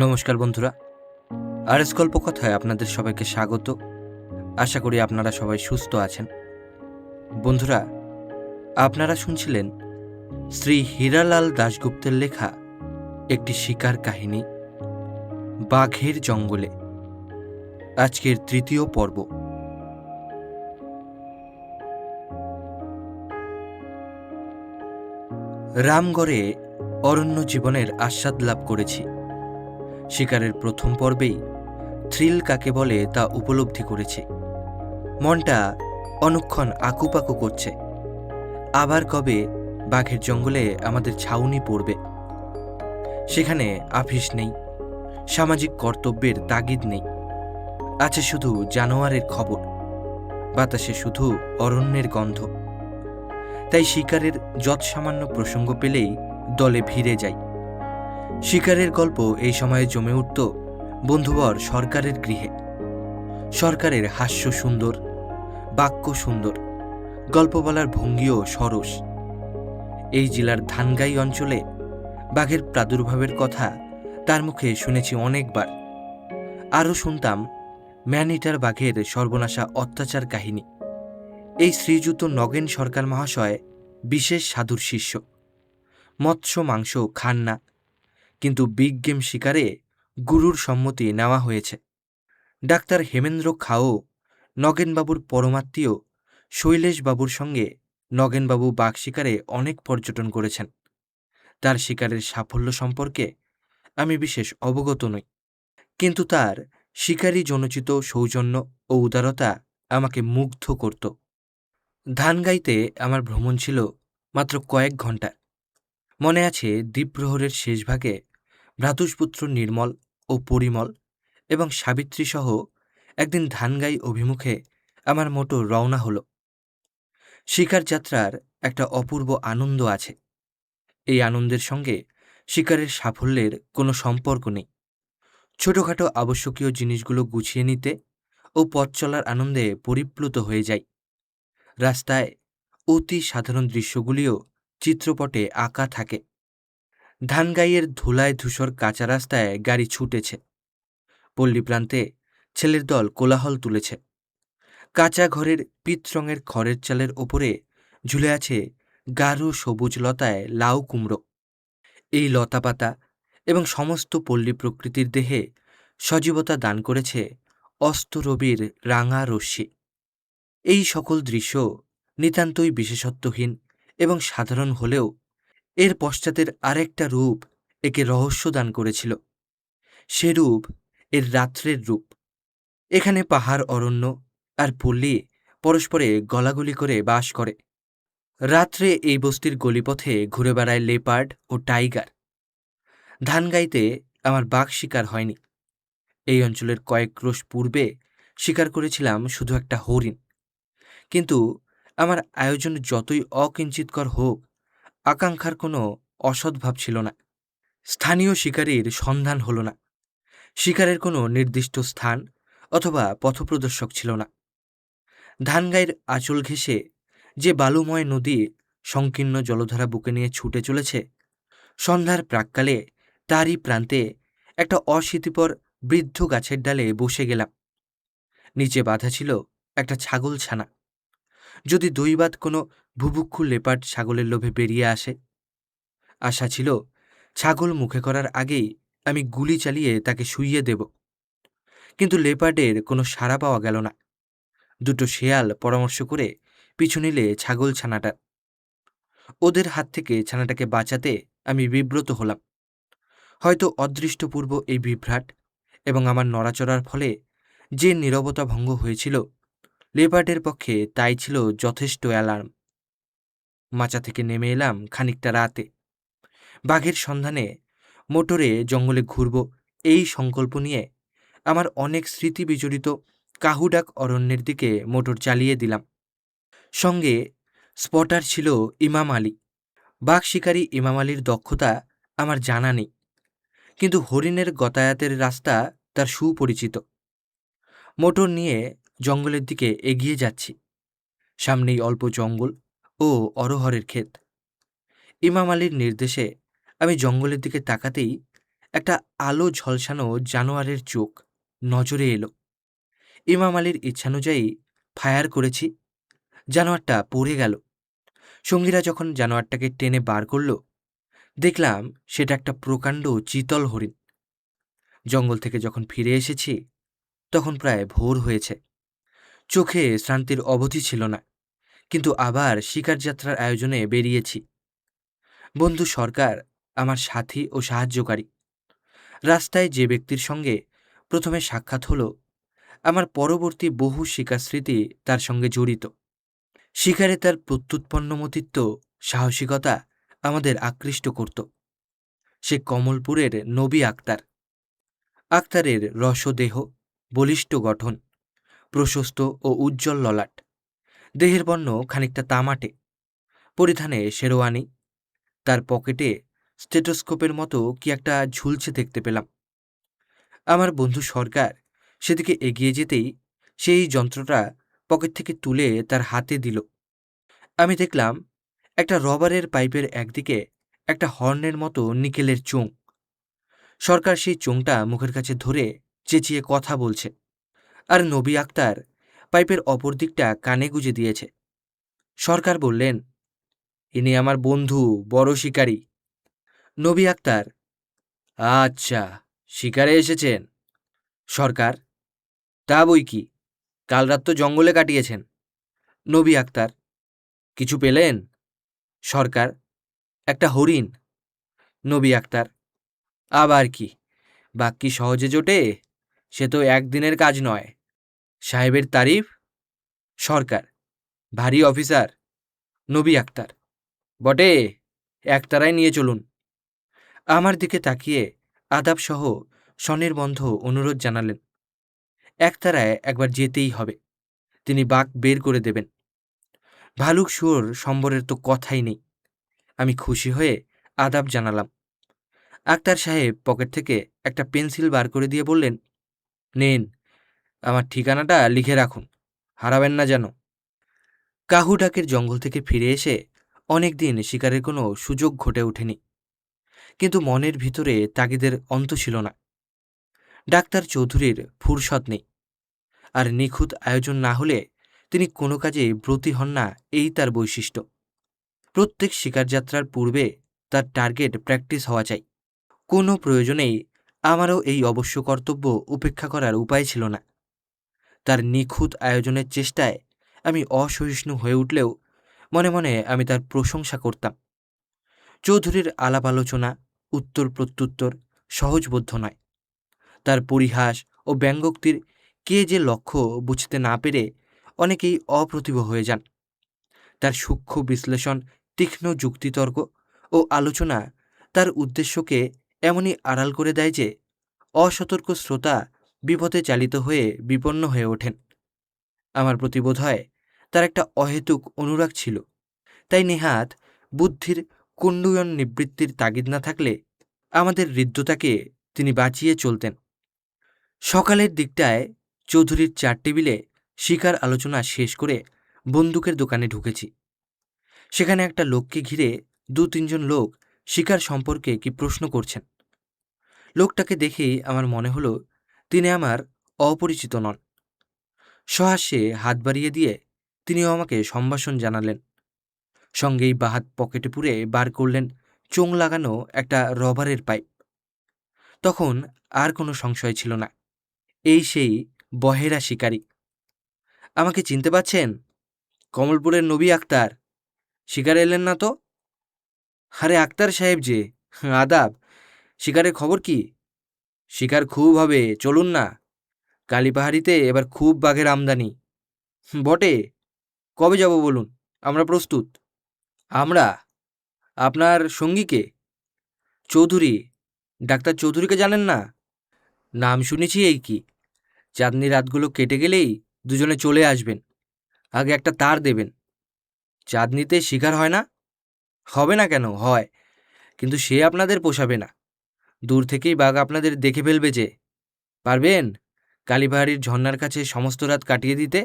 নমস্কার বন্ধুরা, আরএস গল্পকথায় আপনাদের সবাইকে স্বাগত। আশা করি আপনারা সবাই সুস্থ আছেন। বন্ধুরা, আপনারা শুনছিলেন শ্রী হীরালাল দাশগুপ্তের লেখা একটি শিকার কাহিনী, বাঘের জঙ্গলে, আজকের তৃতীয় পর্ব। রামগড়ে অরণ্য জীবনের আস্বাদ লাভ করেছি। শিকারের প্রথম পর্বেই থ্রিল কাকে বলে তা উপলব্ধি করেছি। মনটা অনুক্ষণ আকুপাকু করছে, আবার কবে বাঘের জঙ্গলে আমাদের ছাউনি পড়বে। সেখানে আফিস নেই, সামাজিক কর্তব্যের তাগিদ নেই, আছে শুধু জানোয়ারের খবর, বাতাসে শুধু অরণ্যের গন্ধ। তাই শিকারের যৎসামান্য প্রসঙ্গ পেলেই দলে ভিড়ে যাই। শিকারের গল্প এই সময়ে জমে উঠত বন্ধুবর সরকারের গৃহে। সরকারের হাস্য সুন্দর, বাক্য সুন্দর, গল্প বলার ভঙ্গিও সরস। এই জেলার ধানগাই অঞ্চলে বাঘের প্রাদুর্ভাবের কথা তার মুখে শুনেছি অনেকবার। আরও শুনতাম ম্যানিটার বাঘের সর্বনাশা অত্যাচার কাহিনী। এই শ্রীযুত নগেন সরকার মহাশয় বিশেষ সাধুর শিষ্য। মৎস্য মাংস খান না, কিন্তু বিগ গেম শিকারে গুরুর সম্মতি নেওয়া হয়েছে। ডাক্তার হেমেন্দ্র খাও নগেনবাবুর পরমাত্মীয় শৈলেশবাবুর সঙ্গে নগেনবাবু বাঘ শিকারে অনেক পর্যটন করেছেন। তার শিকারের সাফল্য সম্পর্কে আমি বিশেষ অবগত নই, কিন্তু তার শিকারী জনচিত সৌজন্য ও উদারতা আমাকে মুগ্ধ করত। ধানগাইতে আমার ভ্রমণ ছিল মাত্র কয়েক ঘণ্টা। মনে আছে দ্বীপ্রহরের শেষ ভাগে ভ্রাতুষ্পুত্র নির্মল ও পরিমল এবং সাবিত্রী সহ একদিন ধানগাই অভিমুখে আমার মোটর রওনা হল। শিকার যাত্রার একটা অপূর্ব আনন্দ আছে। এই আনন্দের সঙ্গে শিকারের সাফল্যের কোনো সম্পর্ক নেই। ছোটখাটো আবশ্যকীয় জিনিসগুলো গুছিয়ে নিতে ও পথ চলার আনন্দে পরিপ্লুত হয়ে যায়। রাস্তায় অতি সাধারণ দৃশ্যগুলিও চিত্রপটে আঁকা থাকে। ধানগাইয়ের ধুলায় ধূসর কাঁচা রাস্তায় গাড়ি ছুটেছে। পল্লী প্রান্তে ছেলের দল কোলাহল তুলেছে। কাঁচা ঘরের পিতরঙের খড়ের চালের ওপরে ঝুলে আছে গাঢ় সবুজ লতায় লাউ কুমড়ো। এই লতাপাতা এবং সমস্ত পল্লী প্রকৃতির দেহে সজীবতা দান করেছে অস্তরবির রাঙা রশ্মি। এই সকল দৃশ্য নিতান্তই বিশেষত্বহীন এবং সাধারণ হলেও এর পশ্চাতের আরেকটা রূপ একে রহস্য দান করেছিল। সে রূপ এর রাত্রের রূপ। এখানে পাহাড়, অরণ্য আর পল্লী পরস্পরে গলাগলি করে বাস করে। রাত্রে এই বস্তির গলিপথে ঘুরে বেড়ায় লেপার্ড ও টাইগার। ধানগাইতে আমার বাঘ শিকার হয়নি। এই অঞ্চলের কয়েক ক্রোশ পূর্বে শিকার করেছিলাম শুধু একটা হরিণ। কিন্তু আমার আয়োজন যতই অকিঞ্চিতকর হোক, আকাঙ্ক্ষার কোনো অসদ্ভাব ছিল না। স্থানীয় শিকারীর সন্ধান হল না। শিকারের কোনো নির্দিষ্ট স্থান অথবা পথপ্রদর্শক ছিল না। ধানগাইয়ের আঁচল ঘেঁষে যে বালুময় নদী সংকীর্ণ জলধারা বুকে নিয়ে ছুটে চলেছে, সন্ধ্যার প্রাক্কালে তারই প্রান্তে একটা অশীতিপর বৃদ্ধ গাছের ডালে বসে গেলাম। নিচে বাঁধা ছিল একটা ছাগল ছানা। যদি দৈবাত কোনো ভুভুক্ষু লেপার্ড ছাগলের লোভে বেরিয়ে আসে। আশা ছিল ছাগল মুখে করার আগেই আমি গুলি চালিয়ে তাকে শুইয়ে দেব, কিন্তু লেপার্ডের কোনো সাড়া পাওয়া গেল না। দুটো শেয়াল পরামর্শ করে পিছু নিলে ছাগল ছানাটা। ওদের হাত থেকে ছানাটাকে বাঁচাতে আমি বিব্রত হলাম। হয়তো অদৃষ্টপূর্ব এই বিভ্রাট এবং আমার নড়াচড়ার ফলে যে নীরবতা ভঙ্গ হয়েছিল, লেপার্ডের পক্ষে তাই ছিল যথেষ্ট অ্যালার্ম। মাচা থেকে নেমে এলাম খানিকটা রাতে। বাঘের সন্ধানে মোটরে জঙ্গলে ঘুরব এই সংকল্প নিয়ে আমার অনেক স্মৃতি বিজড়িত কাহুডাক অরণ্যের দিকে মোটর চালিয়ে দিলাম। সঙ্গে স্পটার ছিল ইমাম আলী। বাঘ শিকারী ইমাম আলীর দক্ষতা আমার জানা নেই, কিন্তু হরিণের গতায়াতের রাস্তা তার সুপরিচিত। মোটর নিয়ে জঙ্গলের দিকে এগিয়ে যাচ্ছি। সামনেই অল্প জঙ্গল ও অরহরের ক্ষেত। ইমাম আলীর নির্দেশে আমি জঙ্গলের দিকে তাকাতেই একটা আলো ঝলসানো জানোয়ারের চোখ নজরে এলো। ইমাম আলীর ইচ্ছানুযায়ী ফায়ার করেছি। জানোয়ারটা পড়ে গেল। সঙ্গীরা যখন জানোয়ারটাকে টেনে বার করল, দেখলাম সেটা একটা প্রকাণ্ড চিতল হরিণ। জঙ্গল থেকে যখন ফিরে এসেছি তখন প্রায় ভোর হয়েছে। চোখে শ্রান্তির অবধি ছিল না, কিন্তু আবার শিকার যাত্রার আয়োজনে বেরিয়েছি। বন্ধু সরকার আমার সাথী ও সাহায্যকারী। রাস্তায় যে ব্যক্তির সঙ্গে প্রথমে সাক্ষাৎ হলো, আমার পরবর্তী বহু শিকার স্মৃতি তার সঙ্গে জড়িত। শিকারে তার প্রত্যুৎপন্নমতিত্ব, সাহসিকতা আমাদের আকৃষ্ট করত। সে কমলপুরের নবী আক্তার। আক্তারের রসদেহ, বলিষ্ঠ গঠন, প্রশস্ত ও উজ্জ্বল ললাট, দেহের বর্ণ খানিকটা তামাটে, পরিধানে শেরওয়ানি। তার পকেটে স্টেটোস্কোপের মতো কি একটা ঝুলছে দেখতে পেলাম। আমার বন্ধু সরকার সেদিকে এগিয়ে যেতেই সেই যন্ত্রটা পকেট থেকে তুলে তার হাতে দিল। আমি দেখলাম একটা রবারের পাইপের একদিকে একটা হর্নের মতো নিকেলের চোঙ। সরকার সেই চোঙটা মুখের কাছে ধরে চেঁচিয়ে কথা বলছে, আর নবী আক্তার পাইপের অপর দিকটা কানে গুজে দিয়েছে। সরকার বললেন, ইনি আমার বন্ধু, বড় শিকারী। নবী আক্তার, আচ্ছা, শিকারে এসেছেন। সরকার, তা বই কি, কাল রাত তো জঙ্গলে কাটিয়েছেন। নবী আক্তার, কিছু পেলেন? সরকার, একটা হরিণ। নবী আক্তার, আবার কি, বাক্যি সহজে জোটে? সে তো একদিনের কাজ নয়। সাহেবের তারিফ। সরকার, ভারী অফিসার। নবী আক্তার, বটে, একতারায় নিয়ে চলুন। আমার দিকে তাকিয়ে আদাবসহ স্বনির্বন্ধ অনুরোধ জানালেন। একতারায় একবার যেতেই হবে, তিনি বাঘ বের করে দেবেন। ভালুক শুয়োর সম্বরের তো কথাই নেই। আমি খুশি হয়ে আদাব জানালাম। আক্তার সাহেব পকেট থেকে একটা পেন্সিল বার করে দিয়ে বললেন, নিন, আমার ঠিকানাটা লিখে রাখুন, হারাবেন না যেন। কাহুডাকের জঙ্গল থেকে ফিরে এসে অনেক দিন শিকারের কোনো সুযোগ ঘটে ওঠেনি, কিন্তু মনের ভিতরে তাগিদের অন্ত ছিল না। ডাক্তার চৌধুরীর ফুরসত নেই, আর নিখুঁত আয়োজন না হলে তিনি কোনো কাজে ব্রতী হন না, এই তার বৈশিষ্ট্য। প্রত্যেক শিকার যাত্রার পূর্বে তার টার্গেট প্র্যাকটিস হওয়া চাই। কোনো প্রয়োজনেই আমারও এই অবশ্য কর্তব্য উপেক্ষা করার উপায় ছিল না। তার নিখুঁত আয়োজনের চেষ্টায় আমি অসহিষ্ণু হয়ে উঠলেও মনে মনে আমি তার প্রশংসা করতাম। চৌধুরীর আলাপ আলোচনা, উত্তর প্রত্যুত্তর সহজবোধ্য নয়। তার পরিহাস ও ব্যঙ্গোক্তির কে যে লক্ষ্য বুঝতে না পেরে অনেকেই অপ্রতিভ হয়ে যান। তার সূক্ষ্ম বিশ্লেষণ, তীক্ষ্ণ যুক্তিতর্ক ও আলোচনা তার উদ্দেশ্যকে এমনই আড়াল করে দেয় যে অসতর্ক শ্রোতা বিপথে চালিত হয়ে বিপন্ন হয়ে ওঠেন। আমার প্রতি বোধ হয় তার একটা অহেতুক অনুরাগ ছিল, তাই নেহাত বুদ্ধির কুণ্ডুয়ন নিবৃত্তির তাগিদ না থাকলে আমাদের হৃদ্যতাকে তিনি বাঁচিয়ে চলতেন। সকালের দিকটায় চৌধুরীর চার টেবিলে শিকার আলোচনা শেষ করে বন্দুকের দোকানে ঢুকেছি। সেখানে একটা লোককে ঘিরে ২-৩ জন লোক শিকার সম্পর্কে কি প্রশ্ন করছেন। লোকটাকে দেখেই আমার মনে হলো তিনি আমার অপরিচিত নন। সহাস্যে হাত বাড়িয়ে দিয়ে তিনিও আমাকে সম্ভাষণ জানালেন। সঙ্গেই বাহাত পকেটে পুরে বার করলেন চোঙ লাগানো একটা রবারের পাইপ। তখন আর কোনো সংশয় ছিল না, এই সেই বহেরা শিকারী। আমাকে চিনতে পাচ্ছেন? কমলপুরের নবী আক্তার। শিকারে এলেন না তো? আরে আক্তার সাহেব যে, আদাব। শিকারের খবর কি? শিকার খুব হবে, চলুন না। কালীপাহাড়িতে এবার খুব বাঘের আমদানি। বটে, কবে যাব বলুন, আমরা প্রস্তুত। আমরা? আপনার সঙ্গীকে? চৌধুরী, ডাক্তার চৌধুরীকে জানেন না? নাম শুনেছি এই কি। চাঁদনি রাতগুলো কেটে গেলেই দুজনে চলে আসবেন। আগে একটা তার দেবেন। চাঁদনিতে শিকার হয় না? হবে না কেন, হয়, কিন্তু সে আপনাদের পোষাবে না। দূর থেকেই বাঘ আপনাদের দেখে ফেলবে যে। পারবেন? কালীপাহাড়ির ঝর্ণার কাছে সমস্ত রাত কাটিয়ে দিতে?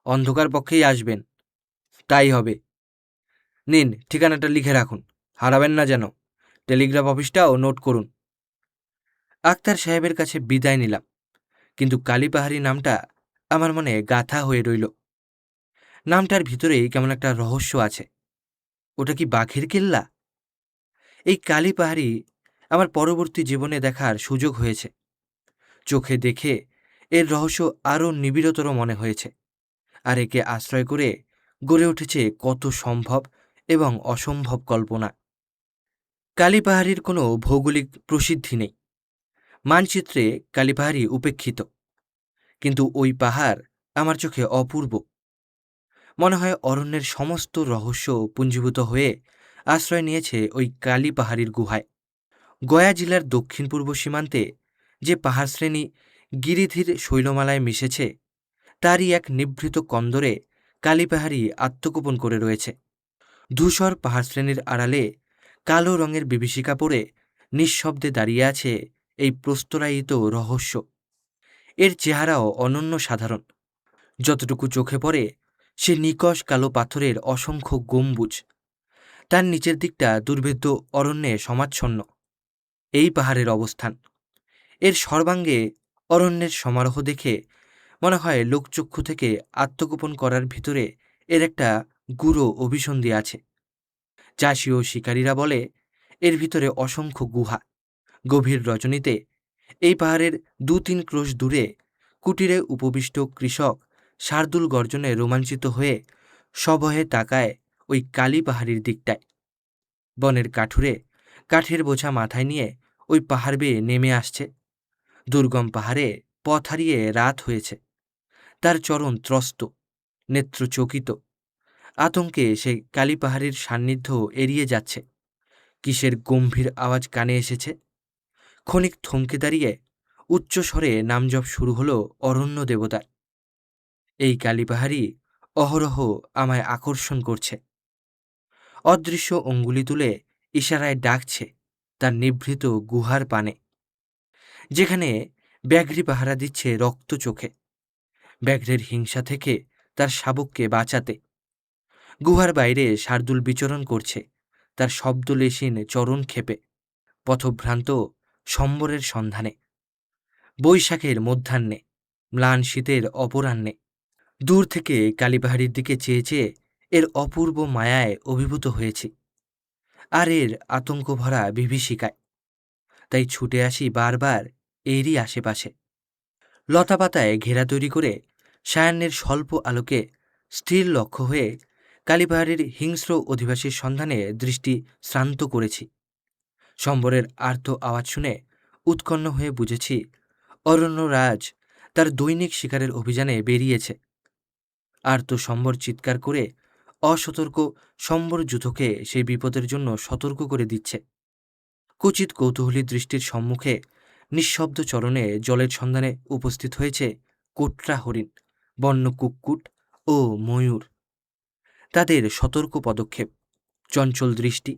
অন্ধকার পক্ষেই আসবেন। তাই হবে। নিন, ঠিকানাটা লিখে রাখুন, হারাবেন না যেন। টেলিগ্রাফ অফিসটাও নোট করুন। আক্তার সাহেবের কাছে বিদায় নিলাম, কিন্তু কালীপাহাড়ি নামটা আমার মনে গাঁথা হয়ে রইল। নামটার ভিতরেই কেমন একটা রহস্য আছে। ওটা কি বাঘের কেল্লা? এই কালীপাহাড়ি আমার পরবর্তী জীবনে দেখার সুযোগ হয়েছে। চোখে দেখে এর রহস্য আরও নিবিড়তর মনে হয়েছে, আর একে আশ্রয় করে গড়ে উঠেছে কত সম্ভব এবং অসম্ভব কল্পনা। কালীপাহাড়ির কোনো ভৌগোলিক প্রসিদ্ধি নেই। মানচিত্রে কালীপাহাড়ি উপেক্ষিত, কিন্তু ওই পাহাড় আমার চোখে অপূর্ব। মনে হয় অরণ্যের সমস্ত রহস্য পুঞ্জীভূত হয়ে আশ্রয় নিয়েছে ওই কালীপাহাড়ির গুহায়। গয়া জেলার দক্ষিণ পূর্ব সীমান্তে যে পাহাড়শ্রেণী গিরিধীর শৈলমালায় মিশেছে, তারই এক নিভৃত কন্দরে কালীপাহাড়ি আত্মগোপন করে রয়েছে। ধূসর পাহাড়শ্রেণীর আড়ালে কালো রঙের বিভীষিকা পরে নিঃশব্দে দাঁড়িয়ে আছে এই প্রস্তরায়িত রহস্য। এর চেহারাও অনন্য সাধারণ। যতটুকু চোখে পড়ে সে নিকষ কালো পাথরের অসংখ্য গম্বুজ। তার নিচের দিকটা দুর্ভেদ্য অরণ্যে সমাচ্ছন্ন। এই পাহাড়ের অবস্থান, এর সর্বাঙ্গে অরণ্যের সমারোহ দেখে মনে হয় লোকচক্ষু থেকে আত্মগোপন করার ভিতরে এর একটা গূঢ় অভিসন্ধি আছে। চাষি ও শিকারীরা বলে এর ভিতরে অসংখ্য গুহা। গভীর রজনীতে এই পাহাড়ের ২-৩ ক্রোশ দূরে কুটিরে উপবিষ্ট কৃষক শার্দুল গর্জনে রোমাঞ্চিত হয়ে সভয়ে তাকায় ওই কালী পাহাড়ির দিকটায়। বনের কাঠুরে কাঠের বোঝা মাথায় নিয়ে ওই পাহাড় বেয়ে নেমে আসছে। দুর্গম পাহাড়ে পথ হারিয়ে রাত হয়েছে। তার চরণ ত্রস্ত, নেত্র চকিত। আতঙ্কে সে কালীপাহাড়ির সান্নিধ্য এড়িয়ে যাচ্ছে। কিসের গম্ভীর আওয়াজ কানে এসেছে। ক্ষণিক থমকে দাঁড়িয়ে উচ্চস্বরে নামজপ শুরু হলো অরণ্য দেবতার। এই কালীপাহাড়ি অহরহ আমায় আকর্ষণ করছে। অদৃশ্য অঙ্গুলি তুলে ইশারায় ডাকছে তার নিভৃত গুহার পানে, যেখানে ব্যাঘ্রি পাহারা দিচ্ছে রক্ত চোখে, ব্যাঘ্রের হিংসা থেকে তার শাবককে বাঁচাতে। গুহার বাইরে শার্দুল বিচরণ করছে তার শব্দলেশীন চরণ ক্ষেপে, পথভ্রান্ত সম্বরের সন্ধানে। বৈশাখের মধ্যাহ্নে, ম্লান শীতের অপরাহ্নে দূর থেকে কালীপাহাড়ির দিকে চেয়ে চেয়ে এর অপূর্ব মায়ায় অভিভূত হয়েছি, আর এর আতঙ্ক ভরা বিভীষিকায়। তাই ছুটে আসি বারবার এরই আশেপাশে। লতাপাতায় ঘেরা তৈরি করে সায়াহ্নের স্বল্প আলোকে স্থির লক্ষ্য হয়ে কালীপাহাড়ির হিংস্র অধিবাসীর সন্ধানে দৃষ্টি শ্রান্ত করেছি। সম্বরের আর্ত আওয়াজ শুনে উৎকণ্ঠ হয়ে বুঝেছি অরণ্যরাজ তার দৈনিক শিকারের অভিযানে বেরিয়েছে। আর্ত সম্বর চিৎকার করে অসতর্ক সম্বরযূথকে সেই বিপদের জন্য সতর্ক করে দিচ্ছে। কুচিত কৌতূহলী দৃষ্টির সম্মুখে নিঃশব্দ চরণে জলের সন্ধানে উপস্থিত হয়েছে কোটরা হরিণ, বন্য কুক্কুট ও ময়ূর। তাদের সতর্ক পদক্ষেপ, চঞ্চল দৃষ্টি,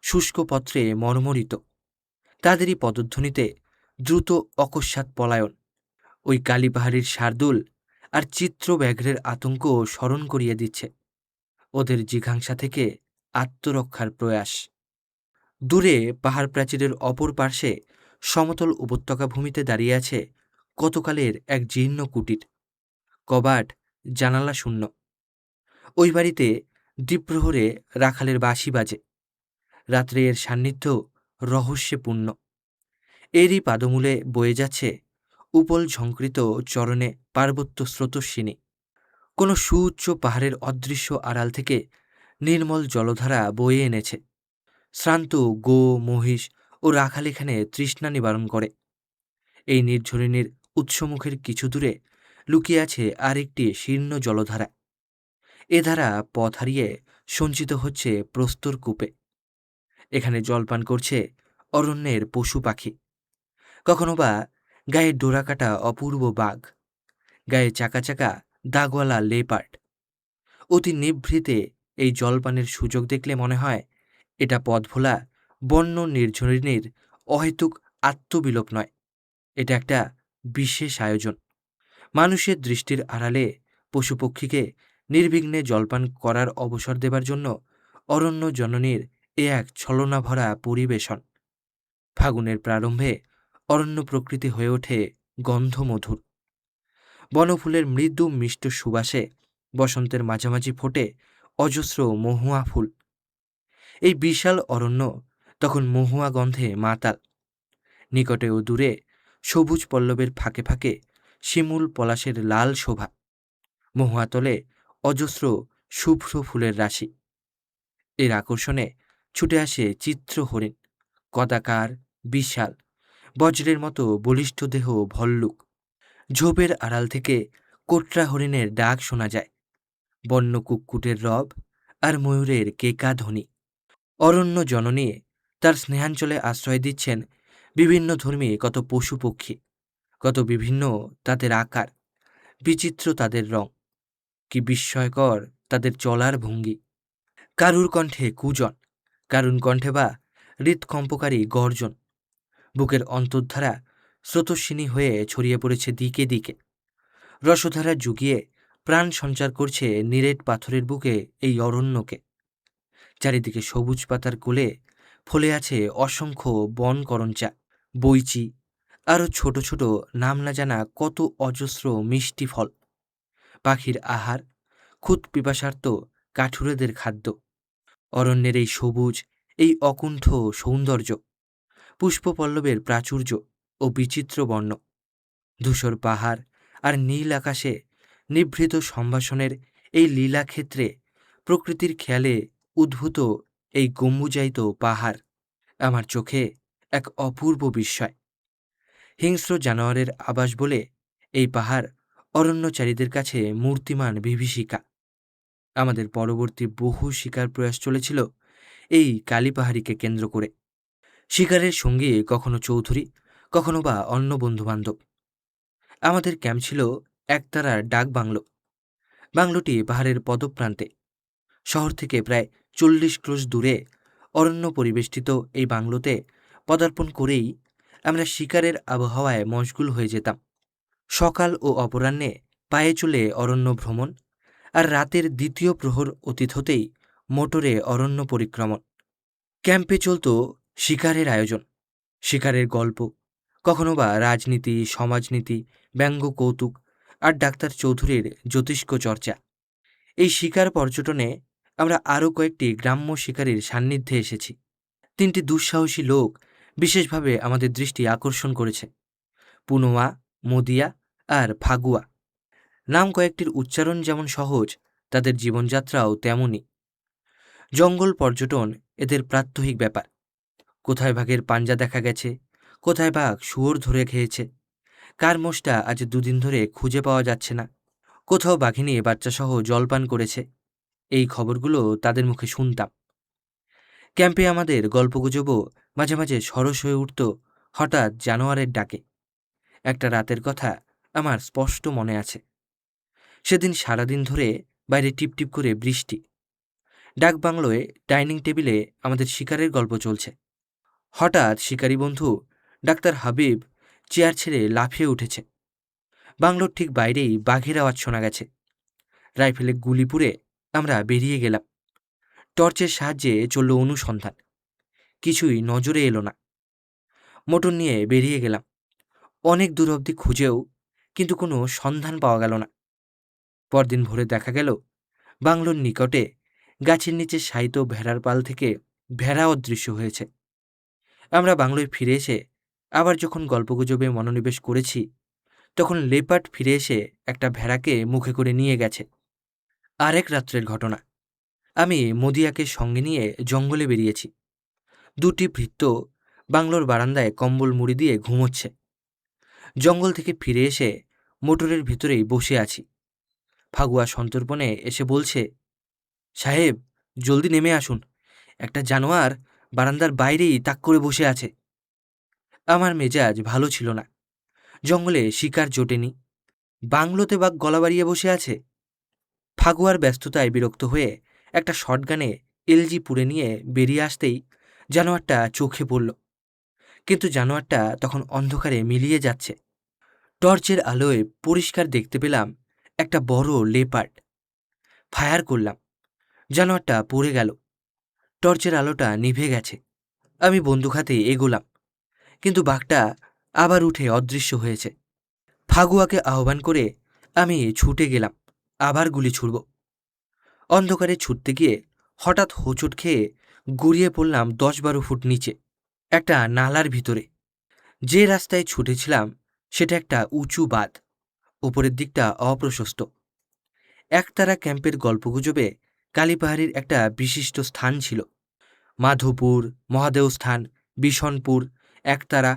শুষ্ক পত্রে মর্মরিত। তাদেরই পদধ্বনিতে দ্রুত অকস্মাৎ পলায়ন। ওই কালীপাহাড়ির শার্দুল আর চিত্র ব্যাঘ্রের আতঙ্ক স্মরণ করিয়ে দিচ্ছে ওদের জিঘাংসা থেকে আত্মরক্ষার প্রয়াস। দূরে পাহাড় প্রাচীরের অপর পার্শ্বে সমতল উপত্যকা ভূমিতে দাঁড়িয়ে আছে কতকালের এক জীর্ণ কুটির, কবাট জানালা শূন্য। ওই বাড়িতে দ্বীপ্রহরে রাখালের বাঁশি বাজে। রাত্রে এর সান্নিধ্য রহস্যে পূর্ণ। এরই পাদমূলে বয়ে যাচ্ছে উপল ঝঙ্কৃত চরণে পার্বত্য স্রোতস্বিনী। কোনো সুউচ্চ পাহাড়ের অদৃশ্য আড়াল থেকে নির্মল জলধারা বয়ে এনেছে। শ্রান্ত গো, মহিষ ও রাখাল এখানে তৃষ্ণা নিবারণ করে। এই নির্ঝরিণীর উৎসমুখের কিছু দূরে লুকিয়ে আছে আরেকটি শীর্ণ জলধারা। এ ধারা পথ হারিয়ে সঞ্চিত হচ্ছে প্রস্তর কূপে। এখানে জলপান করছে অরণ্যের পশু পাখি। কখনো বা গায়ে ডোরাকাটা অপূর্ব বাঘ, গায়ে চাকা চাকা দাগওয়ালা লেপার্ড। অতি নিভৃতে এই জলপানের সুযোগ দেখলে মনে হয় এটা পথভোলা বন্য নির্ঝরিণীর অহেতুক আত্মবিলোপ নয়, এটা একটা বিশেষ আয়োজন। মানুষের দৃষ্টির আড়ালে পশুপক্ষীকে নির্বিঘ্নে জলপান করার অবসর দেবার জন্য অরণ্য জননীর এ এক ছলনাভরা পরিবেশন। ফাগুনের প্রারম্ভে অরণ্য প্রকৃতি হয়ে ওঠে গন্ধমধুর। বনফুলের মৃদু মিষ্ট সুবাসে বসন্তের মাঝামাঝি ফোটে অজস্র মহুয়া ফুল। এই বিশাল অরণ্য তখন মহুয়া গন্ধে মাতাল। নিকটে ও দূরে সবুজ পল্লবের ফাঁকে ফাঁকে শিমুল পলাশের লাল শোভা। মহুয়াতলে অজস্র শুভ্র ফুলের রাশি। এর আকর্ষণে ছুটে আসে চিত্র হরিণ, কদাকার, বিশাল, বজ্রের মতো বলিষ্ঠ দেহ ভল্লুক। ঝোপের আড়াল থেকে কোটরা হরিণের ডাক শোনা যায়, বন্য কুক্কুটের রব আর ময়ূরের কেকা ধ্বনি। অরণ্য জননী তার স্নেহাঞ্চলে আশ্রয় দিচ্ছেন বিভিন্ন ধর্মী কত পশু পক্ষী, কত বিভিন্ন তাদের আকার, বিচিত্র তাদের রং, কি বিস্ময়কর তাদের চলার ভঙ্গি। কারুর কণ্ঠে কুজন, কারুর কণ্ঠে বা হৃৎকম্পকারী গর্জন। বুকের অন্তর্ধারা স্রোতস্বিনী হয়ে ছড়িয়ে পড়েছে দিকে দিকে। রসধারা জুগিয়ে প্রাণ সঞ্চার করছে নিরেট পাথরের বুকে এই অরণ্যকে। চারিদিকে সবুজ পাতার কোলে ফলে আছে অসংখ্য বন করঞ্চা, বইচি, আরও ছোট ছোট নাম না জানা কত অজস্র মিষ্টি ফল। পাখির আহার, ক্ষুদ পিপাসার্ত কাঠুরেদের খাদ্য। অরণ্যের এই সবুজ, এই অকুণ্ঠ সৌন্দর্য, পুষ্পপল্লবের প্রাচুর্য ও বিচিত্র বর্ণ, ধূসর পাহাড় আর নীল আকাশে নিভৃত সম্ভাষণের এই লীলাক্ষেত্রে প্রকৃতির খেয়ালে উদ্ভূত এই গম্বুজায়িত পাহাড় আমার চোখে এক অপূর্ব বিস্ময়। হিংস্র জানোয়ারের আবাস বলে এই পাহাড় অরণ্যচারীদের কাছে মূর্তিমান বিভীষিকা। আমাদের পরবর্তী বহু শিকার প্রয়াস চলেছিল এই কালী পাহাড়িকে কেন্দ্র করে। শিকারের সঙ্গে কখনো চৌধুরী, কখনো বা অন্য বন্ধুবান্ধব। আমাদের ক্যাম্প ছিল একতারার ডাক বাংলো। বাংলোটি পাহাড়ের পদপ্রান্তে। শহর থেকে প্রায় 40 ক্রোশ দূরে অরণ্য পরিবেষ্টিত এই বাংলোতে পদার্পণ করেই আমরা শিকারের আবহাওয়ায় মশগুল হয়ে যেতাম। সকাল ও অপরাহ্নে পায়ে চলে অরণ্য ভ্রমণ, আর রাতের দ্বিতীয় প্রহর অতীত হতেই মোটরে অরণ্য পরিক্রমণ। ক্যাম্পে চলত শিকারের আয়োজন, শিকারের গল্প, কখনো বা রাজনীতি, সমাজনীতি, ব্যঙ্গ কৌতুক আর ডাক্তার চৌধুরীর জ্যোতিষ্ক চর্চা। এই শিকার পর্যটনে আমরা আরও কয়েকটি গ্রাম্য শিকারীর সান্নিধ্যে এসেছি। 3টি দুঃসাহসী লোক বিশেষভাবে আমাদের দৃষ্টি আকর্ষণ করেছে, পুনোয়া, মদিয়া আর ফাগুয়া। নাম কয়েকটির উচ্চারণ যেমন সহজ, তাদের জীবনযাত্রাও তেমনই। জঙ্গল পর্যটন এদের প্রাত্যহিক ব্যাপার। কোথায় বাঘের পাঞ্জা দেখা গেছে, কোথায় বাঘ শুয়োর ধরে খেয়েছে, কার মোষটা আজ 2 দিন ধরে খুঁজে পাওয়া যাচ্ছে না, কোথাও বাঘিনী বাচ্চাসহ জলপান করেছে, এই খবরগুলো তাদের মুখে শুনতাম। ক্যাম্পে আমাদের গল্পগুজবও মাঝে মাঝে সরস হয়ে উঠত হঠাৎ জানোয়ারের ডাকে। একটা রাতের কথা আমার স্পষ্ট মনে আছে। সেদিন সারাদিন ধরে বাইরে টিপটিপ করে বৃষ্টি। ডাক বাংলোয় ডাইনিং টেবিলে আমাদের শিকারের গল্প চলছে। হঠাৎ শিকারী বন্ধু ডাক্তার হাবিব চেয়ার ছেড়ে লাফিয়ে উঠেছে। বাংলোর ঠিক বাইরেই বাঘের আওয়াজ শোনা গেছে। রাইফেলে গুলি পুড়ে আমরা বেরিয়ে গেলাম। টর্চের সাহায্যে চলল অনুসন্ধান। কিছুই নজরে এলো না। মোটর নিয়ে বেরিয়ে গেলাম। অনেক দূর অবধি খুঁজেও কিন্তু কোনো সন্ধান পাওয়া গেল না। পরদিন ভোরে দেখা গেল বাংলোর নিকটে গাছের নিচে শায়িত ভেড়ার পাল থেকে ভেড়া অদৃশ্য হয়েছে। আমরা বাংলোয় ফিরে এসে আবার যখন গল্পগুজবে মনোনিবেশ করেছি, তখন লেপার্ড ফিরে এসে একটা ভেড়াকে মুখে করে নিয়ে গেছে। আরেক রাত্রের ঘটনা। আমি মদিয়াকে সঙ্গে নিয়ে জঙ্গলে বেরিয়েছি। 2টি ভৃত্য বাংলোর বারান্দায় কম্বল মুড়ি দিয়ে ঘুমোচ্ছে। জঙ্গল থেকে ফিরে এসে মোটরের ভিতরেই বসে আছি। ফাগুয়া সন্তর্পণে এসে বলছে, সাহেব, জলদি নেমে আসুন, একটা জানোয়ার বারান্দার বাইরেই তাক করে বসে আছে। আমার মেজাজ ভালো ছিল না। জঙ্গলে শিকার জোটেনি, বাংলোতে বাঘ গলা বাড়িয়ে বসে আছে। ফাগুয়ার ব্যস্ততায় বিরক্ত হয়ে একটা শটগানে এলজি পুড়ে নিয়ে বেরিয়ে আসতেই জানোয়ারটা চোখে পড়ল। কিন্তু জানোয়ারটা তখন অন্ধকারে মিলিয়ে যাচ্ছে। টর্চের আলোয় পরিষ্কার দেখতে পেলাম একটা বড় লেপার্ড। ফায়ার করলাম, জানোয়ারটা পড়ে গেল। টর্চের আলোটা নিভে গেছে। আমি বন্দুক হাতে এগোলাম, কিন্তু বাঘটা আবার উঠে অদৃশ্য হয়েছে। ফাগুয়াকে আহ্বান করে আমি ছুটে গেলাম, আবার গুলি ছুড়ব। অন্ধকারে ছুটতে গিয়ে হঠাৎ হোঁচট খেয়ে গড়িয়ে পড়লাম 10-12 ফুট নিচে, একটা নালার ভিতরে। যে রাস্তায় ছুটেছিলাম সেটা একটা উঁচু বাঁধ, উপরের দিকটা অপ্রশস্ত। একতারা ক্যাম্পের গল্পগুজবে কালীপাহাড়ির একটা বিশিষ্ট স্থান ছিল। মাধোপুর, মহাদেওস্থান, বিশনপুর, একতারা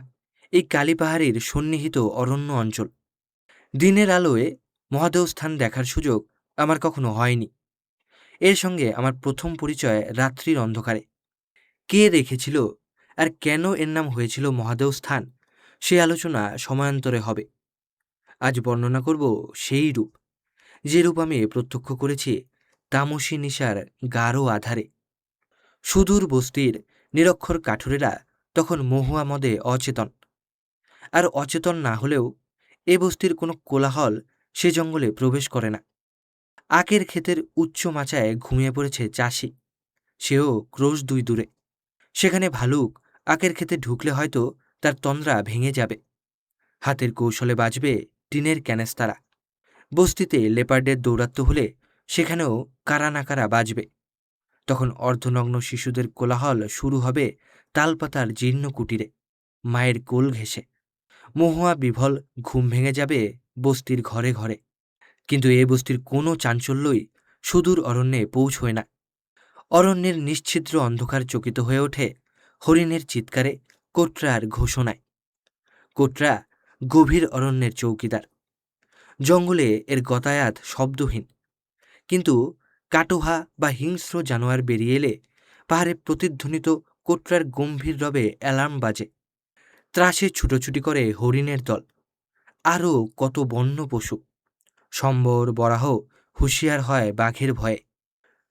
এই কালীপাহাড়ির সন্নিহিত অরণ্য অঞ্চল। দিনের আলোয় মহাদেওস্থান দেখার সুযোগ আমার কখনো হয়নি। এর সঙ্গে আমার প্রথম পরিচয় রাত্রির অন্ধকারে। কে রেখেছিল আর কেন এর নাম হয়েছিল মহাদেওস্থান, সে আলোচনা সময়ান্তরে হবে। আজ বর্ণনা করব সেই রূপ, যে রূপ আমি প্রত্যক্ষ করেছি তামসী নিশার গাঢ় আধারে। সুদূর বস্তির নিরক্ষর কাঠুরেরা তখন মহুয়া মদে অচেতন। আর অচেতন না হলেও এ বস্তির কোনো কোলাহল সে জঙ্গলে প্রবেশ করে না। আখের ক্ষেতের উচ্চ মাচায় ঘুমিয়ে পড়েছে চাষি, সেও ক্রোশ 2 দূরে। সেখানে ভালুক আখের ক্ষেতে ঢুকলে হয়তো তার তন্দ্রা ভেঙে যাবে। হাতের কৌশলে বাজবে টিনের ক্যানেস্তারা। বস্তিতে লেপার্ডের দৌরাত্ম্য হলে সেখানেও কারা না কারা বাজবে। তখন অর্ধনগ্ন শিশুদের কোলাহল শুরু হবে তালপাতার জীর্ণ কুটিরে, মায়ের কোল ঘেঁষে। মহুয়া বিভল ঘুম ভেঙে যাবে বস্তির ঘরে ঘরে। কিন্তু এ বস্তির কোনো চাঞ্চল্যই সুদূর অরণ্যে পৌঁছয় না। অরণ্যের নিশ্ছিদ্র অন্ধকার চকিত হয়ে ওঠে হরিণের চিৎকারে, কোটরার ঘোষণায়। কোটরা গভীর অরণ্যের চৌকিদার। জঙ্গলে এর গতায়াত শব্দহীন, কিন্তু কাটোহা বা হিংস্র জানোয়ার বেরিয়ে এলে পাহাড়ে প্রতিধ্বনিত কোটরার গম্ভীর রবে অ্যালার্ম বাজে। ত্রাসে ছুটোছুটি করে হরিণের দল, আরও কত বন্য পশু। সম্বর, বরাহ হুঁশিয়ার হয় বাঘের ভয়ে।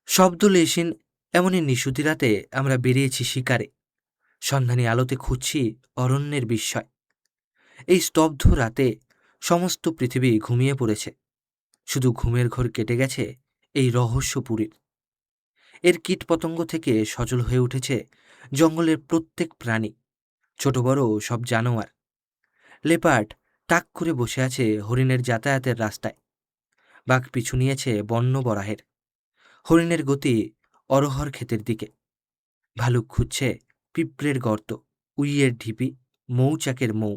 শব্দ লেশিন এমনই নিশুতি রাতে আমরা বেরিয়েছি শিকারে। সন্ধানী আলোতে খুঁজছি অরণ্যের বিস্ময়। এই স্তব্ধ রাতে সমস্ত পৃথিবী ঘুমিয়ে পড়েছে, শুধু ঘুমের ঘোর কেটে গেছে এই রহস্যপুরীর। এর কীটপতঙ্গ থেকে সচল হয়ে উঠেছে জঙ্গলের প্রত্যেক প্রাণী, ছোট বড় সব জানোয়ার। লেপার্ড টাক করে বসে আছে হরিণের যাতায়াতের রাস্তায়। বাঘ পিছু নিয়েছে বন্য বরাহের। হরিণের গতি অরহর ক্ষেতের দিকে। ভালুক খুঁজছে পিঁপড়ের গর্ত, উইয়ের ঢিপি, মৌচাকের মৌ।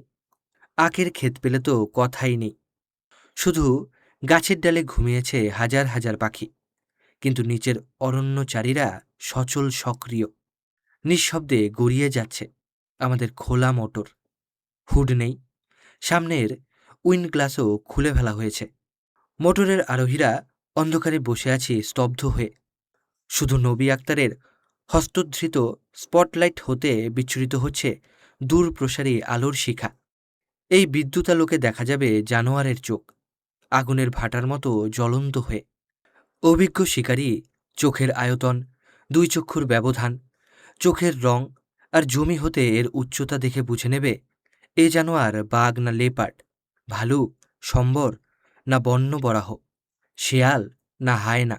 আখের ক্ষেত পেলে তো কথাই নেই। শুধু গাছের ডালে ঘুমিয়েছে হাজার হাজার পাখি, কিন্তু নিচের অরণ্যচারীরা সচল সক্রিয়। নিঃশব্দে গড়িয়ে যাচ্ছে আমাদের খোলা মোটর। হুড নেই, সামনের উইন্ড গ্লাসও খুলে ফেলা হয়েছে। মোটরের আরোহীরা অন্ধকারে বসে আছি স্তব্ধ হয়ে। শুধু নবী আক্তারের হস্তধৃত স্পটলাইট হতে বিচ্ছুরিত হচ্ছে দূরপ্রসারী আলোর শিখা। এই বিদ্যুতালোকে দেখা যাবে জানোয়ারের চোখ, আগুনের ভাটার মতো জ্বলন্ত হয়ে। অভিজ্ঞ শিকারী চোখের আয়তন, 2 চক্ষুর ব্যবধান, চোখের রং আর জমি হতে এর উচ্চতা দেখে বুঝে নেবে এ জানোয়ার বাঘ না লেপার্ড, ভালুক, সম্বর না বন্য বরাহ, শেয়াল না হায়না।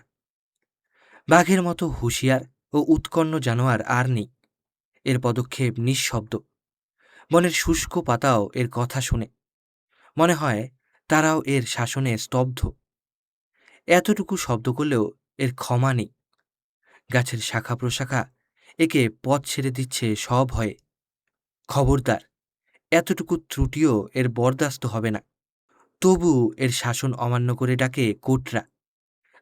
বাঘের মতো হুঁশিয়ার ও উৎকণ্ঠ জানোয়ার আর নেই। এর পদক্ষেপ নিঃশব্দ। বনের শুষ্ক পাতাও এর কথা শোনে। মনে হয় তারাও এর শাসনে স্তব্ধ। এতটুকু শব্দ করলেও এর ক্ষমা নেই। গাছের শাখা প্রশাখা একে পথ ছেড়ে দিচ্ছে সভয়ে। খবরদার, এতটুকু ত্রুটিও এর বরদাস্ত হবে না। তবু এর শাসন অমান্য করে ডাকে কোটরা।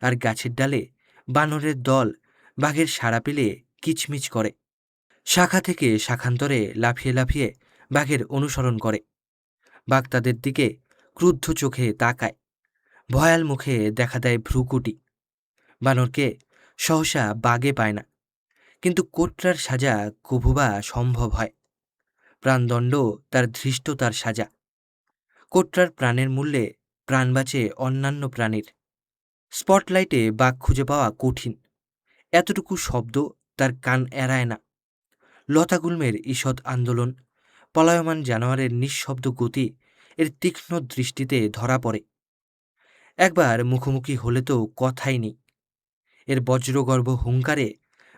আর গাছের ডালে বানরের দল বাঘের সাড়া পেলে কিচমিচ করে। শাখা থেকে শাখান্তরে লাফিয়ে লাফিয়ে বাঘের অনুসরণ করে। বাঘ তাদের দিকে ক্রুদ্ধ চোখে তাকায়, ভয়াল মুখে দেখা দেয় ভ্রুকুটি। বানরকে সহসা বাগে পায় না, কিন্তু কোটরার সাজা কভুবা সম্ভব হয়। প্রাণদণ্ড তার ধৃষ্টতার সাজা। কোটরার প্রাণের মূল্যে প্রাণ বাঁচে অন্যান্য প্রাণীর। স্পটলাইটে বাঘ খুঁজে পাওয়া কঠিন। এতটুকু শব্দ তার কান এড়ায় না। লতাগুল্মের ঈষৎ আন্দোলন, পলায়মান জানোয়ারের নিঃশব্দ গতি এর তীক্ষ্ণ দৃষ্টিতে ধরা পড়ে। একবার মুখোমুখি হলে তো কথাই নেই, এর বজ্রগর্ভ হুঙ্কারে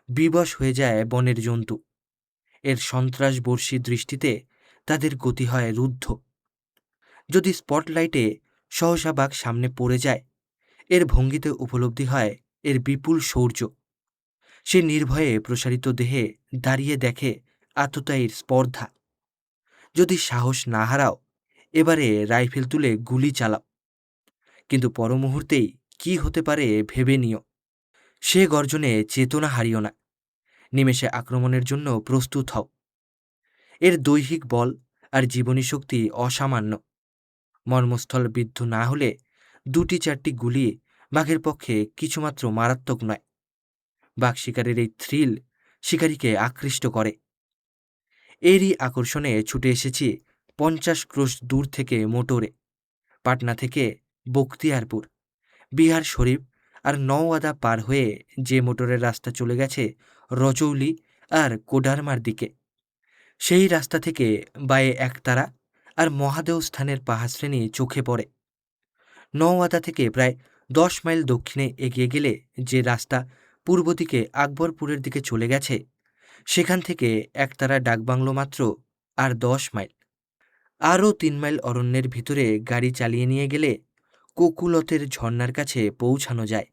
বিবশ হয়ে যায় বনের জন্তু। এর সন্ত্রাসবর্ষী দৃষ্টিতে তাদের গতি হয় রুদ্ধ। যদি স্পটলাইটে সহসা বাঘ সামনে পড়ে যায়, এর ভঙ্গিতে উপলব্ধি হয় এর বিপুল শৌর্য। সে নির্ভয়ে প্রসারিত দেহে দাঁড়িয়ে দেখে আততায়ীর স্পর্ধা। যদি সাহস না হারাও, এবারে রাইফেল তুলে গুলি চালাও, কিন্তু পর মুহূর্তেই কি হতে পারে ভেবে নিও। সে গর্জনে চেতনা হারিও না, নিমেষে আক্রমণের জন্য প্রস্তুত হও। এর দৈহিক বল আর জীবনী শক্তি অসামান্য। মর্মস্থল বিদ্ধ না হলে 2-4টি গুলি বাঘের পক্ষে কিছুমাত্র মারাত্মক নয়। বাঘ শিকারের এই থ্রিল শিকারীকে আকৃষ্ট করে। এরই আকর্ষণে ছুটে এসেছি 50 ক্রোশ দূর থেকে মোটরে, পাটনা থেকে বখতিয়ারপুর, বিহার শরীফ আর নওয়াদা পার হয়ে যে মোটরের রাস্তা চলে গেছে রজৌলি আর কোডারমার দিকে, সেই রাস্তা থেকে বায়ে একতারা আর মহাদেও স্থানের পাহাড়শ্রেণী চোখে পড়ে। নওয়াদা থেকে প্রায় 10 মাইল দক্ষিণে এগিয়ে গেলে যে রাস্তা পূর্ব দিকে আকবরপুরের দিকে চলে গেছে, সেখান থেকে একতারা ডাকবাংলো মাত্র আর 10 মাইল। আরও 3 মাইল অরণ্যের ভিতরে গাড়ি চালিয়ে নিয়ে গেলে কোকুলতের ঝর্ণার কাছে পৌঁছানো যায়।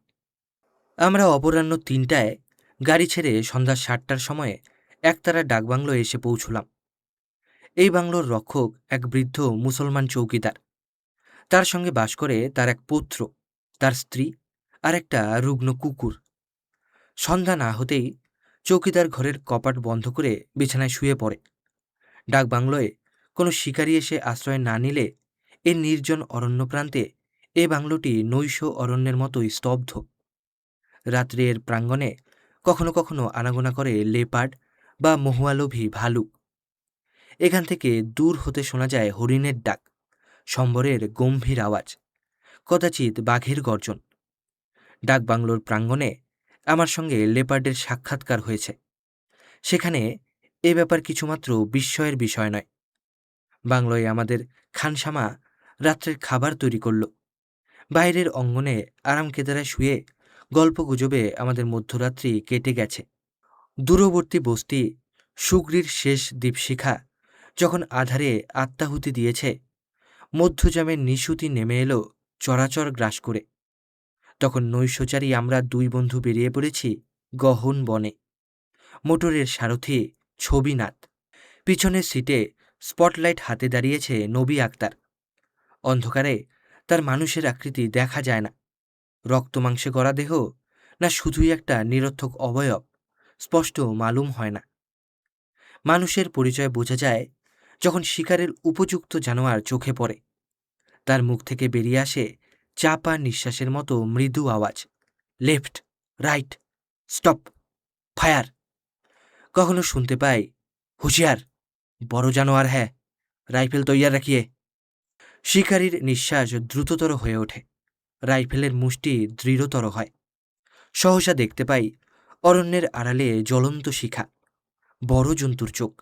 আমরা অপরাহ্ন 3টায় গাড়ি ছেড়ে সন্ধ্যা 7টার সময়ে একতারা ডাকবাংলো এসে পৌঁছলাম। এই বাংলোর রক্ষক এক বৃদ্ধ মুসলমান চৌকিদার। তার সঙ্গে বাস করে তার এক পুত্র, তার স্ত্রী আর একটা রুগ্ন কুকুর। সন্ধ্যা না হতেই চৌকিদার ঘরের কপাট বন্ধ করে বিছানায় শুয়ে পড়ে। ডাকবাংলোয় কোনো শিকারী এসে আশ্রয় না নিলে এ নির্জন অরণ্য প্রান্তে এ বাংলোটি নৈশ অরণ্যের মতোই স্তব্ধ। রাত্রে এর প্রাঙ্গণে কখনো কখনো আনাগোনা করে লেপার্ড বা মহুয়ালোভী ভালুক। এখান থেকে দূর হতে শোনা যায় হরিণের ডাক, সম্বরের গম্ভীর আওয়াজ, কদাচিৎ বাঘের গর্জন। ডাকবাংলোর প্রাঙ্গণে আমার সঙ্গে লেপার্ডের সাক্ষাৎকার হয়েছে। সেখানে এ ব্যাপার কিছুমাত্র বিস্ময়ের বিষয় নয়। বাংলোয় আমাদের খানসামা রাত্রের খাবার তৈরি করল। বাইরের অঙ্গনে আরাম কেদারায় শুয়ে গল্পগুজবে আমাদের মধ্যরাত্রি কেটে গেছে। দূরবর্তী বস্তি সুগ্রীর শেষ দীপশিখা যখন আধারে আত্মাহুতি দিয়েছে, মধ্যজামের নিশুতি নেমে এলো চরাচর গ্রাস করে, তখন নৈশচারী আমরা 2 বন্ধু বেরিয়ে পড়েছি গহন বনে। মোটরের সারথি ছবিনাথ, পিছনের সিটে স্পটলাইট হাতে দাঁড়িয়েছে নবী আক্তার। অন্ধকারে তার মানুষের আকৃতি দেখা যায় না, রক্তমাংসে গড়া দেহ না শুধুই একটা নিরর্থক অবয়ব স্পষ্ট মালুম হয় না। মানুষের পরিচয় বোঝা যায় যখন শিকারের উপযুক্ত জানোয়ার চোখে পড়ে। তার মুখ থেকে বেরিয়ে আসে চাপা নিঃশ্বাসের মতো মৃদু আওয়াজ, লেফট, রাইট, স্টপ, ফায়ার। কখনো শুনতে পাই, হুঁশিয়ার, বড় জানোয়ার হ্যাঁ, রাইফেল তৈয়ার রাখিয়ে। শিকারীর নিঃশ্বাস দ্রুততর হয়ে ওঠে, রাইফেলের মুষ্টি দৃঢ়তর হয়। সহসা দেখতে পাই অরণ্যের আড়ালে জ্বলন্ত শিখা, বড় জন্তুর চোখ।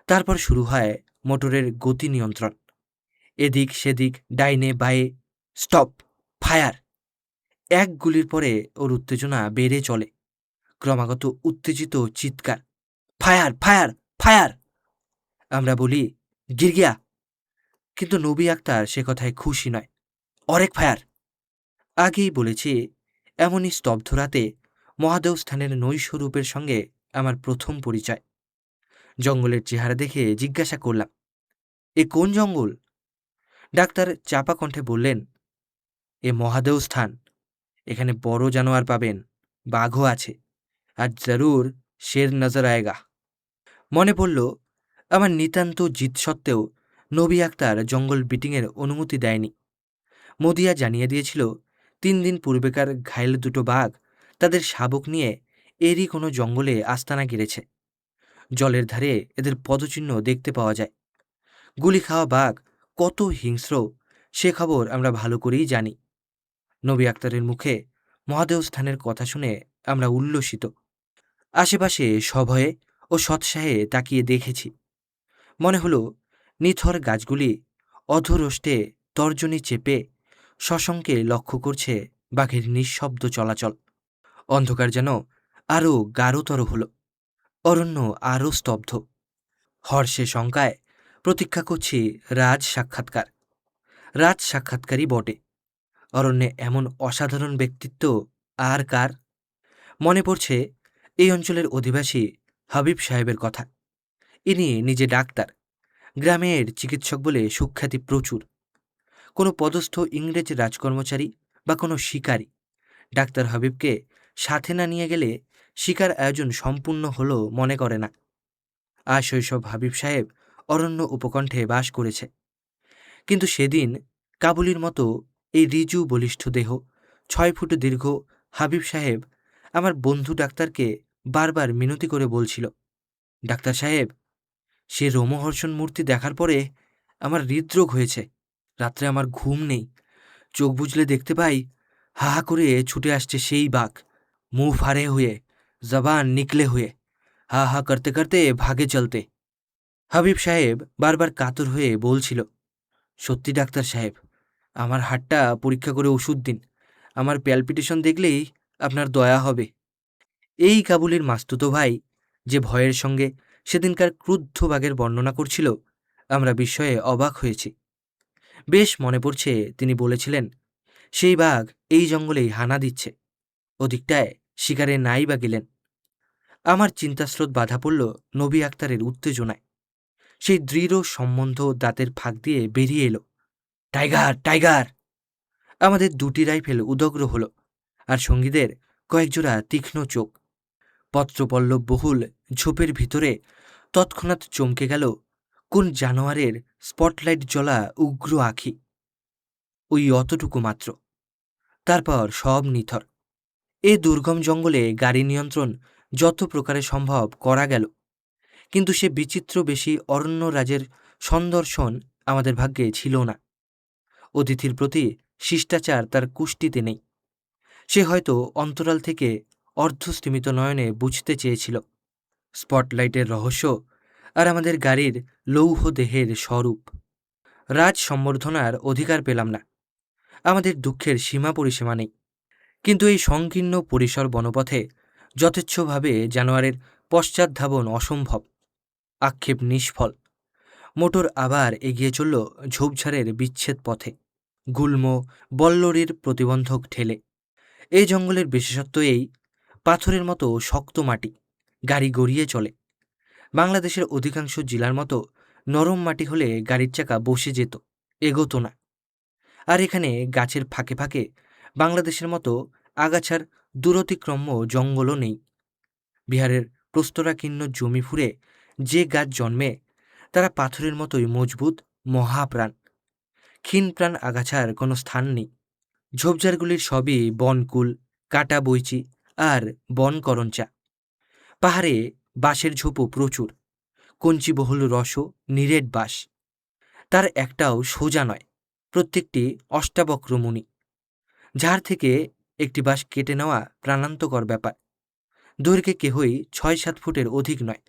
তারপর শুরু হয় মোটরের গতি নিয়ন্ত্রণ, এদিক সেদিক, ডাইনে বায়ে, স্টপ, ফায়ার। এক গুলির পরে ওর উত্তেজনা বেড়ে চলে, ক্রমাগত উত্তেজিত চিৎকার, ফায়ার, ফায়ার, ফায়ার। আমরা বলি গির্গিয়া, কিন্তু নবী আক্তার সে কথায় খুশি নয়, অরেক ফায়ার। আগেই বলেছি, এমনই স্তব্ধ রাতে মহাদেও স্থানের নৈশরূপের সঙ্গে আমার প্রথম পরিচয়। জঙ্গলের চেহারা দেখে জিজ্ঞাসা করলাম, এ কোন জঙ্গল? ডাক্তার চাপা কণ্ঠে বললেন, এ মহাদেও স্থান, এখানে বড় জানোয়ার পাবেন, বাঘও আছে, আর জরুর শের নজর আয়েগা। মনে পড়ল আমার নিতান্ত জিদ সত্ত্বেও নবী আক্তার জঙ্গল বিটিংয়ের অনুমতি দেয়নি। মদিয়া জানিয়ে দিয়েছিল 3 দিন পূর্বেকার ঘায়েল 2টো বাঘ তাদের শাবক নিয়ে এরই কোনো জঙ্গলে আস্তানা গেড়েছে। জলের ধারে এদের পদচিহ্ন দেখতে পাওয়া যায়। গুলি খাওয়া বাঘ কত হিংস্র সে খবর আমরা ভালো করেই জানি। নবী আক্তারের মুখে মহাদেও স্থানের কথা শুনে আমরা উল্লসিত। আশেপাশে সভয়ে ও সৎসাহে তাকিয়ে দেখেছি। মনে হলো নিথর গাছগুলি অধোরষ্টে তর্জনী চেপে শশঙ্কে লক্ষ্য করছে বাঘের নিঃশব্দ চলাচল। অন্ধকার যেন আরও গাঢ়তর হল, অরণ্য আরও স্তব্ধ। হর্ষে শঙ্কায় প্রতীক্ষা করছি রাজ সাক্ষাৎকার। রাজ সাক্ষাৎকারই বটে। অরণ্যে এমন অসাধারণ ব্যক্তিত্ব আর কার? মনে পড়ছে এই অঞ্চলের অধিবাসী হাবিব সাহেবের কথা। ইনি নিজে ডাক্তার, গ্রামের চিকিৎসক বলে সুখ্যাতি প্রচুর। কোনো পদস্থ ইংরেজ রাজকর্মচারী বা কোনো শিকারী ডাক্তার হাবিবকে সাথে না নিয়ে গেলে শিকার আয়োজন সম্পূর্ণ হলো মনে করে না। আজ শৈশব হাবিব সাহেব অরণ্য উপকণ্ঠে বাস করেছে, কিন্তু সেদিন কাবুলির মতো এই রিজু বলিষ্ঠ দেহ, 6 ফুট দীর্ঘ হাবিব সাহেব আমার বন্ধু ডাক্তারকে বারবার মিনতি করে বলছিল, ডাক্তার সাহেব, সে রোমহর্ষণ মূর্তি দেখার পরে আমার হৃদরোগ হয়েছে। রাত্রে আমার ঘুম নেই। চোখ বুজলে দেখতে পাই হা হা করে ছুটে আসছে সেই বাঘ, মুঁহ ফাড়ে हुए, জবান নিকলে हुए, হা হা করতে করতে ভাগে চলতে। হাবিব সাহেব বারবার কাতর হয়ে বলছিল, সত্যি ডাক্তার সাহেব, আমার হাড়টা পরীক্ষা করে ওষুধ দিন। আমার প্যালপিটেশন দেখলেই আপনার দয়া হবে। এই কাবুলির মাস্তুতো ভাই যে ভয়ের সঙ্গে সেদিনকার ক্রুদ্ধ বাঘের বর্ণনা করছিল, আমরা বিস্ময়ে অবাক হয়েছি। বেশ মনে পড়ছে তিনি বলেছিলেন, সেই বাঘ এই জঙ্গলেই হানা দিচ্ছে, ওদিকটায় শিকারে নাই বা গেলেন। আমার চিন্তাস্রোত বাধা পড়ল নবী আক্তারের উত্তেজনায়। সেই দৃঢ় সম্বন্ধ দাঁতের ফাঁক দিয়ে বেরিয়ে এলো, টাইগার টাইগার। আমাদের 2টি রাইফেল উদগ্র হল, আর সঙ্গীদের কয়েকজোড়া তীক্ষ্ণ চোখ। পত্রপল্লব বহুল ঝোপের ভিতরে তৎক্ষণাৎ চমকে গেল কোন জানোয়ারের স্পটলাইট জ্বলা উগ্র আঁখি। ওই অতটুকু মাত্র, তারপর সব নিথর। এ দুর্গম জঙ্গলে গাড়ি নিয়ন্ত্রণ যত প্রকারে সম্ভব করা গেল, কিন্তু সে বিচিত্র বেশি অরণ্যরাজের সন্দর্শন আমাদের ভাগ্যে ছিল না। অতিথির প্রতি শিষ্টাচার তার কুষ্টিতে নেই। সে হয়তো অন্তরাল থেকে অর্ধস্তিমিত নয়নে বুঝতে চেয়েছিল স্পটলাইটের রহস্য আর আমাদের গাড়ির লৌহ দেহের স্বরূপ। রাজ সম্বর্ধনার অধিকার পেলাম না, আমাদের দুঃখের সীমা পরিসীমা নেই। কিন্তু এই সংকীর্ণ পরিসর বনপথে যথেচ্ছভাবে জানোয়ারের পশ্চাৎধাবন অসম্ভব, আক্ষেপ নিষ্ফল। মোটর আবার এগিয়ে চলল ঝোপঝাড়ের বিচ্ছেদ পথে, গুল্ম বল্লরীর প্রতিবন্ধক ঠেলে। এই জঙ্গলের বিশেষত্ব এই, পাথরের মতো শক্ত মাটি, গাড়ি গড়িয়ে চলে। বাংলাদেশের অধিকাংশ জেলার মতো নরম মাটি হলে গাড়ির চাকা বসে যেত, এগোতো না। আর এখানে গাছের ফাঁকে ফাঁকে বাংলাদেশের মতো আগাছার দূরতিক্রম্য জঙ্গলও নেই। বিহারের প্রস্তরাকীর্ণ জমি ফুঁড়ে যে গাছ জন্মে তারা পাথরের মতোই মজবুত, মহাপ্রাণ। ক্ষীণপ্রাণ আগাছার কোনো স্থান নেই। ঝোপঝাড়গুলির সবই বনকুল, কাটা বইচি আর বনকরঞ্চা। পাহাড়ে বাঁশের ঝোপও প্রচুর, কঞ্চিবহুল রসও নিরেট বাঁশ। তার একটাও সোজা নয়, প্রত্যেকটি অষ্টাবক্রমুনি। ঝাড় থেকে একটি বাঁশ কেটে নেওয়া প্রাণান্তকর ব্যাপার। দৈর্ঘ্যে কেহই 6-7 ফুটের অধিক নয়।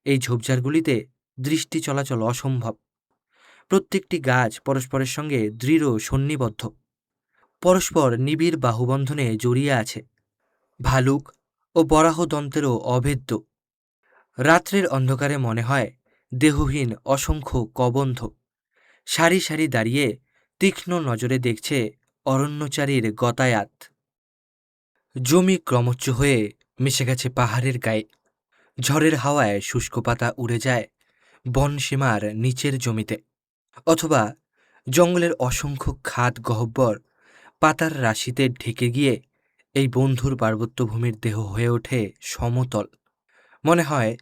এই ঝোপঝাড়গুলিতে দৃষ্টি চলাচল অসম্ভব। প্রত্যেকটি গাছ পরস্পরের সঙ্গে দৃঢ় সন্নিবদ্ধ, পরস্পর নিবিড় বাহুবন্ধনে জড়িয়ে আছে। ভালুক ও বরাহদন্তেরও অভেদ্য। রাত্রের অন্ধকারে মনে হয় দেহহীন অসংখ্য কবন্ধ সারি সারি দাঁড়িয়ে তীক্ষ্ণ নজরে দেখছে অরণ্যচারীর গতায়াত। জমি ক্রমচ্ছ হয়ে মিশে গেছে পাহাড়ের গায়ে। ঝড়ের হাওয়ায় শুষ্ক পাতা উড়ে যায় বনসীমার নিচের জমিতে, অথবা জঙ্গলের অসংখ্য খাদ গহ্বর পাতার রাশিতে ঢেকে গিয়ে এই বন্ধুর পার্বত্যভূমির দেহ হয়ে ওঠে সমতল। মনে হয়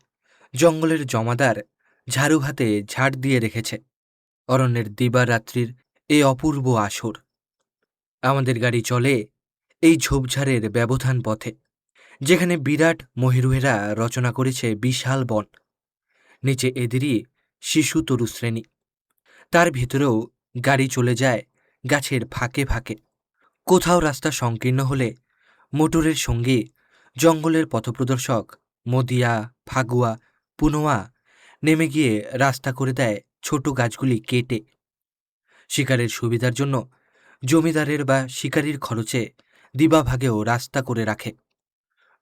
জঙ্গলের জমাদার ঝাড়ু হাতে ঝাড় দিয়ে রেখেছে অরণ্যের দিবারাত্রির এই অপূর্ব আসর। আমাদের গাড়ি চলে এই ঝোপঝাড়ের ব্যবধান পথে, যেখানে বিরাট মহিরুহেরা রচনা করেছে বিশাল বন। নিচে এদেরই শিশু তরুশ্রেণী। তার ভিতরেও গাড়ি চলে যায় গাছের ফাঁকে ফাঁকে। কোথাও রাস্তা সংকীর্ণ হলে মোটরের সঙ্গে জঙ্গলের পথপ্রদর্শক মদিয়া, ফাগুয়া, পুনোয়া নেমে গিয়ে রাস্তা করে দেয় ছোট গাছগুলি কেটে। শিকারের সুবিধার জন্য জমিদারের বা শিকারির খরচে দিবাভাগেও রাস্তা করে রাখে।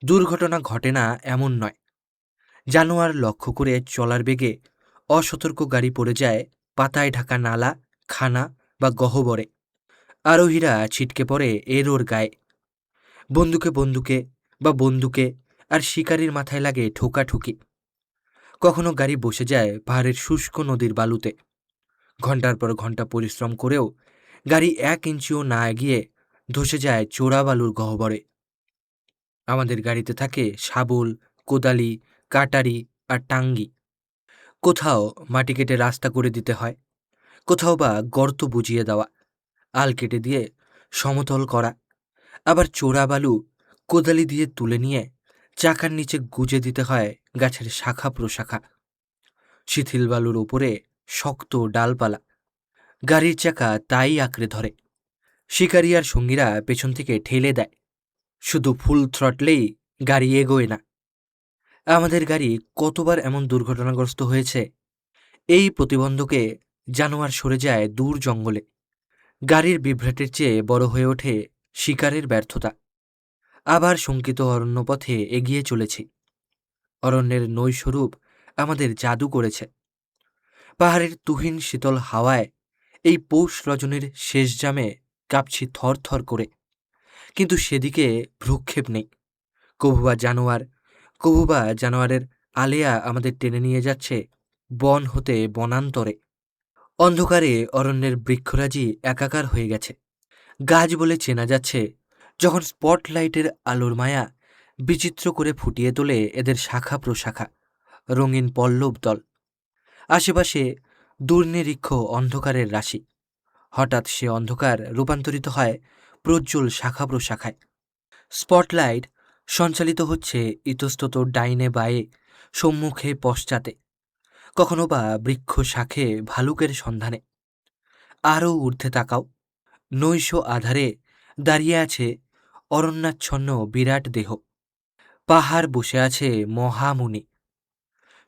দুর্ঘটনা ঘটে না এমন নয়, জানোয়ার লক্ষ্য করে চলার বেগে অসতর্ক গাড়ি পড়ে যায় পাতায় ঢাকা নালা, খানা বা গহ্বরে। আরোহীরা ছিটকে পড়ে এর ওর গায়ে, বন্দুকে বন্দুকে বা বন্দুকে, আর শিকারির মাথায় লাগে ঠোকাঠুকি। কখনো গাড়ি বসে যায় পাহাড়ের শুষ্ক নদীর বালুতে। ঘন্টার পর ঘন্টা পরিশ্রম করেও গাড়ি 1 ইঞ্চিও না এগিয়ে ধসে যায় চোরা বালুর গহ্বরে। আমাদের গাড়িতে থাকে শাবল, কোদালি, কাটারি আর টাঙ্গি। কোথাও মাটি কেটে রাস্তা করে দিতে হয়, কোথাও বা গর্ত বুঝিয়ে দেওয়া, আল কেটে দিয়ে সমতল করা, আবার চোরা বালু কোদালি দিয়ে তুলে নিয়ে চাকার নিচে গুজে দিতে হয় গাছের শাখা প্রশাখা। শিথিল বালুর ওপরে শক্ত ডালপালা, গাড়ির চাকা তাই আঁকড়ে ধরে। শিকারি আর সঙ্গীরা পেছন থেকে ঠেলে দেয়, শুধু ফুল থ্রটলেই গাড়ি এগোয় না। আমাদের গাড়ি কতবার এমন দুর্ঘটনাগ্রস্ত হয়েছে। এই প্রতিবন্ধকে জানোয়ার সরে যায় দূর জঙ্গলে। গাড়ির বিভ্রাটের চেয়ে বড় হয়ে ওঠে শিকারের ব্যর্থতা। আবার শঙ্কিত অরণ্যপথে এগিয়ে চলেছি। অরণ্যের নৈস্বরূপ আমাদের জাদু করেছে। পাহাড়ের তুহিন শীতল হাওয়ায় এই পৌষ রজনীর শেষ জামে কাঁপছি থর থর করে, কিন্তু সেদিকে ভ্রুক্ষেপ নেই। কভুবা জানোয়ারের আলেয়া আমাদের টেনে নিয়ে যাচ্ছে বন হতে বনান্তরে। অন্ধকারে অরণ্যের বৃক্ষরাজি একাকার হয়ে গেছে। গাছ বলে চেনা যাচ্ছে যখন স্পটলাইটের আলোর মায়া বিচিত্র করে ফুটিয়ে তোলে এদের শাখা প্রশাখা, রঙিন পল্লব দল। আশেপাশে দুর্নিরীক্ষ অন্ধকারের রাশি। হঠাৎ সে অন্ধকার রূপান্তরিত হয় প্রজ্জ্বল শাখা প্রশাখায়। স্পটলাইট সঞ্চালিত হচ্ছে ইতস্তত ডাইনে বায়ে, সম্মুখে পশ্চাতে, কখনো বা বৃক্ষ শাখে ভালুকের সন্ধানে। আরও ঊর্ধ্বে তাকাও, নৈশ আধারে দাঁড়িয়ে আছে অরণ্যাচ্ছন্ন বিরাট দেহ। পাহাড় বসে আছে মহামুনি।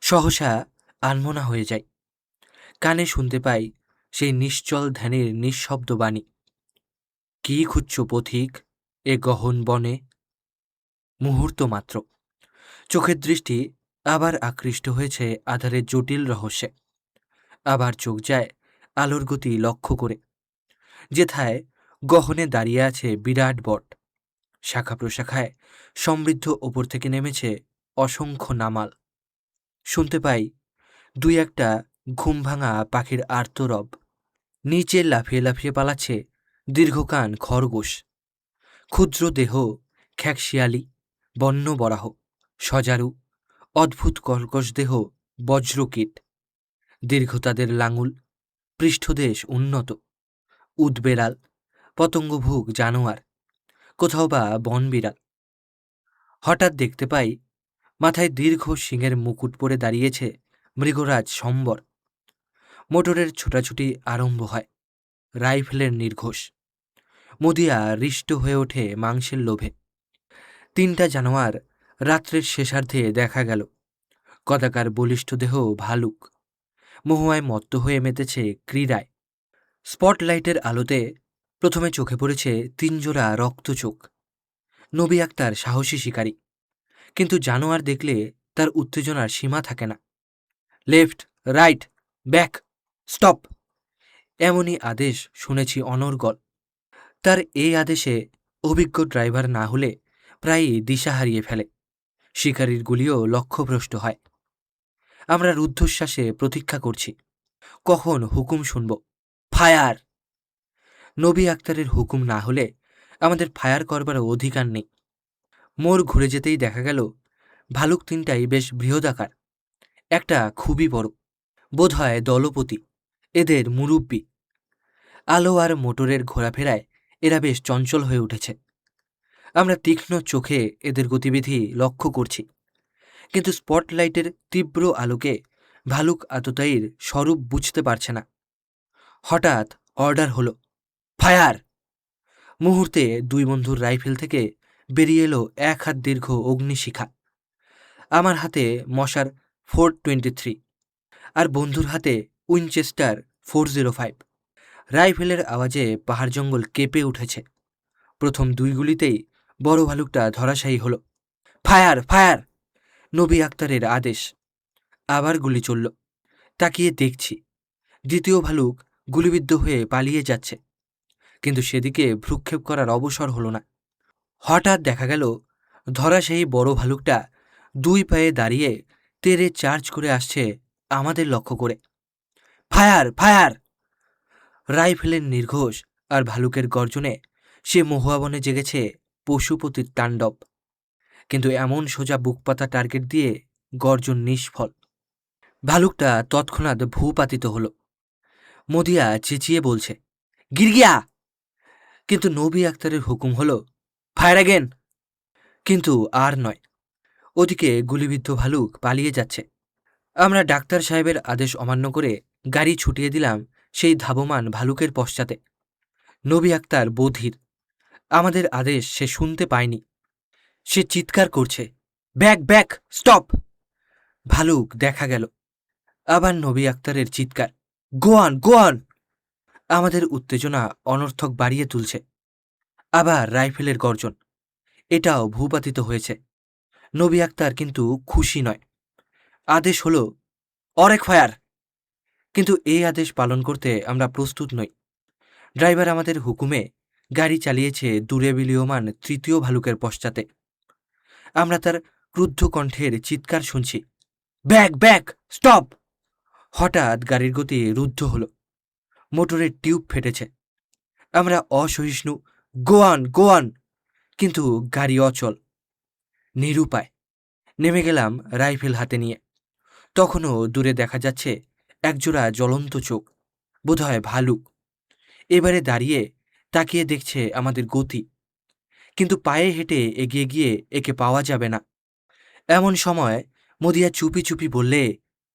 সহসা আনমনা হয়ে যায়। কানে শুনতে পাই সেই নিশ্চল ধ্যানের নিঃশব্দ বাণী। কি খুঁজছ পথিক এ গহন বনে? মুহূর্ত মাত্র চোখের দৃষ্টি আবার আকৃষ্ট হয়েছে আধারের জটিল রহস্যে। আবার চোখ যায় আলোর গতি লক্ষ্য করে, যেথায় গহনে দাঁড়িয়ে আছে বিরাট বট। শাখা প্রশাখায় সমৃদ্ধ ওপর থেকে নেমেছে অসংখ্য নামাল। শুনতে পাই দুই একটা ঘুমভাঙা পাখির আর্তরব। নিচে লাফিয়ে লাফিয়ে পালাচ্ছে দীর্ঘকান খরগোশ। ক্ষুদ্র দেহ খ্যাকশিয়ালি, বন্য বরাহ, সজারু, অদ্ভুত কর্কশ দেহ বজ্রকীট। দীর্ঘ তাদের লাঙুল, পৃষ্ঠদেশ উন্নত। উদবেড়াল, পতঙ্গভুক জানোয়ার, কোথাও বা বনবিড়াল। হঠাৎ দেখতে পাই মাথায় দীর্ঘ শিঙের মুকুট পরে দাঁড়িয়েছে মৃগরাজ সম্বর। মোটরের ছোটাছুটি আরম্ভ হয়, রাইফেলের নির্ঘোষ। মুদিয়া হৃষ্ট হয়ে ওঠে মাংসের লোভে। 3টা জানোয়ার রাত্রের শেষার্ধে দেখা গেল। কদাকার বলিষ্ঠ দেহ ভালুক, মহুয়ায় মত্ত হয়ে মেতেছে ক্রীড়ায়। স্পটলাইটের আলোতে প্রথমে চোখে পড়েছে 3 জোড়া রক্তচোখ। নবী আক্তার সাহসী শিকারী, কিন্তু জানোয়ার দেখলে তার উত্তেজনার সীমা থাকে না। লেফট, রাইট, ব্যাক, স্টপ, এমনই আদেশ শুনেছি অনর্গল। তার এই আদেশে অভিজ্ঞ ড্রাইভার না হলে প্রায়ই দিশা হারিয়ে ফেলে। শিকারীর গুলিও লক্ষ্যভ্রষ্ট হয়। আমরা রুদ্ধশ্বাসে প্রতীক্ষা করছি, কখন হুকুম শুনব। ফায়ার! নবী আক্তারের হুকুম না হলে আমাদের ফায়ার করবার অধিকার নেই। মোড় ঘুরে যেতেই দেখা গেল ভালুক 3টাই বেশ বৃহদাকার। একটা খুবই বড়, বোধহয় দলপতি, এদের মুরব্বী। আলো আর মোটরের ঘোরাফেরায় এরা বেশ চঞ্চল হয়ে উঠেছে। আমরা তীক্ষ্ণ চোখে এদের গতিবিধি লক্ষ্য করছি, কিন্তু স্পটলাইটের তীব্র আলোকে ভালুক আততায়ীর স্বরূপ বুঝতে পারছে না। হঠাৎ অর্ডার হলো, ফায়ার! মুহূর্তে 2 বন্ধুর রাইফেল থেকে বেরিয়ে এলো 1 হাত দীর্ঘ অগ্নিশিখা। আমার হাতে মশার 423 আর বন্ধুর হাতে উইনচেস্টার 405। রাইফেলের আওয়াজে পাহাড় জঙ্গল কেঁপে উঠেছে। প্রথম 2 গুলিতেই বড় ভালুকটা ধরাশায়ী হলো। Fire fire! নবী আক্তারের আদেশ। আবার গুলি চলল। তাকিয়ে দেখছি দ্বিতীয় ভালুক গুলিবিদ্ধ হয়ে পালিয়ে যাচ্ছে, কিন্তু সেদিকে ভ্রুক্ষেপ করার অবসর হলো না। হঠাৎ দেখা গেল ধরাশায়ী বড় ভালুকটা 2 পায়ে দাঁড়িয়ে তেড়ে চার্জ করে আসছে আমাদের লক্ষ্য করে। Fire fire! রাইফেলের নির্ঘোষ আর ভালুকের গর্জনে সে মহুয়াবনে জেগেছে পশুপতির তাণ্ডব। কিন্তু এমন সোজা বুকপাতা টার্গেট দিয়ে গর্জন নিষ্ফল। ভালুকটা তৎক্ষণাৎ ভূপাতিত হল। মদিয়া চেঁচিয়ে বলছে, গিরগিয়া! কিন্তু নবী আক্তারের হুকুম হলো, ফায়ার অ্যাগেন! কিন্তু আর নয়। ওদিকে গুলিবিদ্ধ ভালুক পালিয়ে যাচ্ছে। আমরা ডাক্তার সাহেবের আদেশ অমান্য করে গাড়ি ছুটিয়ে দিলাম সেই ধাবমান ভালুকের পশ্চাতে। নবী আক্তার বধির। আমাদের আদেশ সে শুনতে পায়নি। সে চিৎকার করছে, ব্যাক ব্যাক, স্টপ! ভালুক দেখা গেল। আবার নবী আক্তারের চিৎকার, গো অন গো অন! আমাদের উত্তেজনা অনর্থক বাড়িয়ে তুলছে। আবার রাইফেলের গর্জন। এটাও ভূপাতিত হয়েছে। নবী আক্তার কিন্তু খুশি নয়। আদেশ হলো, অরেক ফায়ার! কিন্তু এই আদেশ পালন করতে আমরা প্রস্তুত নই। ড্রাইভার আমাদের হুকুমে গাড়ি চালিয়েছে দূরে বিলীয়মান তৃতীয় ভালুকের পশ্চাতে। আমরা তার ক্রুদ্ধ কণ্ঠের চিৎকার শুনছি, ব্যাক ব্যাক, স্টপ! হঠাৎ গাড়ির গতি রুদ্ধ হল। মোটরের টিউব ফেটেছে। আমরা অসহিষ্ণু, গো অন গো অন! কিন্তু গাড়ি অচল। নিরুপায় নেমে গেলাম রাইফেল হাতে নিয়ে। তখনও দূরে দেখা যাচ্ছে একজোড়া জ্বলন্ত চোখ, বোধহয় ভালুক। এবারে দাঁড়িয়ে তাকিয়ে দেখছে আমাদের গতি, কিন্তু পায়ে হেঁটে এগিয়ে গিয়ে একে পাওয়া যাবে না। এমন সময় মদিয়া চুপি চুপি বললে,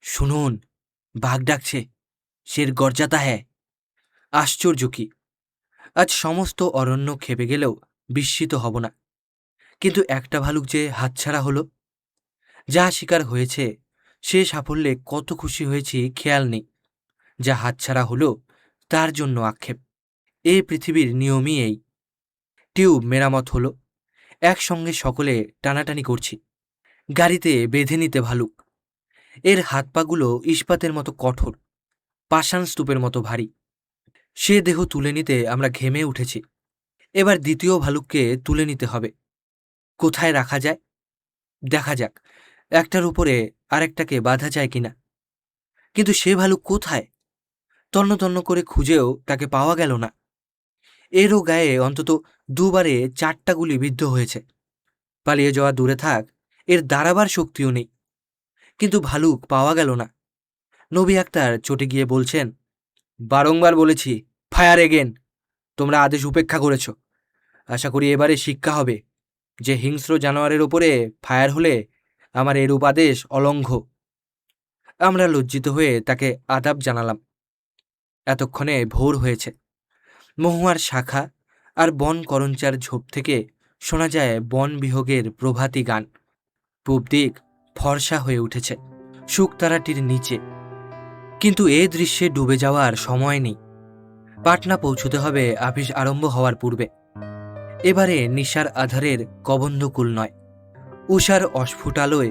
শুনুন, বাঘ ডাকছে, শের গর্জাতা হ্যায়। আশ্চর্য কি, আজ সমস্ত অরণ্য খেপে গেলেও বিস্মিত হব না। কিন্তু একটা ভালুক যে হাতছাড়া হলো। যা শিকার হয়েছে সে সাফল্যে কত খুশি হয়েছি খেয়াল নেই। যা হাতছাড়া হলো তার জন্য আক্ষেপ। এই পৃথিবীর নিয়মই এই। টিউব মেরামত হলো। একসঙ্গে সকলে টানাটানি করছি। গাড়িতে বেঁধে নিতে ভালুক। এর হাত পাগুলো ইস্পাতের মতো কঠোর, পাষাণ স্তূপের মতো ভারী। সে দেহ তুলে নিতে আমরা ঘেমে উঠেছি। এবার দ্বিতীয় ভালুককে তুলে নিতে হবে। কোথায় রাখা যায়? দেখা যাক একটার উপরে আরেকটাকে বাঁধা যায় কিনা। কিন্তু সে ভালুক কোথায়? তন্ন তন্ন করে খুঁজেও তাকে পাওয়া গেল না। এরও গায়ে অন্তত 2 বারে 4টা গুলি বিদ্ধ হয়েছে। পালিয়ে যাওয়া দূরে থাক, এর দাঁড়াবার শক্তিও নেই। কিন্তু ভালুক পাওয়া গেল না। নবী আক্তার চটে গিয়ে বলছেন, বারংবার বলেছি, ফায়ার এগেন! তোমরা আদেশ উপেক্ষা করেছ। আশা করি এবারে শিক্ষা হবে যে হিংস্র জানোয়ারের ওপরে ফায়ার হলে আমার এরূপ আদেশ অলঙ্ঘ্য। আমরা লজ্জিত হয়ে তাকে আদাব জানালাম। এতক্ষণে ভোর হয়েছে। মহুয়ার শাখা আর বন করঞ্চার ঝোপ থেকে শোনা যায় বন বিহগের প্রভাতী গান। পূব দিক ফর্সা হয়ে উঠেছে শুকতারাটির নিচে। কিন্তু এ দৃশ্যে ডুবে যাওয়ার সময় নেই। পাটনা পৌঁছতে হবে আপিস আরম্ভ হওয়ার পূর্বে। এবারে নিশার আধারের কবন্ধকুল নয়, উষার অস্ফুট আলোয়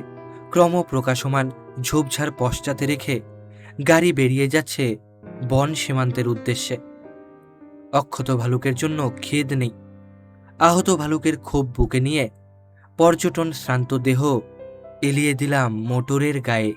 ক্রমপ্রকাশমান ঝোপঝাড় পশ্চাতে রেখে গাড়ি বেরিয়ে যাচ্ছে বন সীমান্তের উদ্দেশ্যে। অক্ষত ভালুকের জন্য খেদ নেই। আহত ভালুকের ক্ষোভ বুকে নিয়ে পর্যটন শ্রান্ত দেহ এলিয়ে দিলাম মোটরের গায়ে।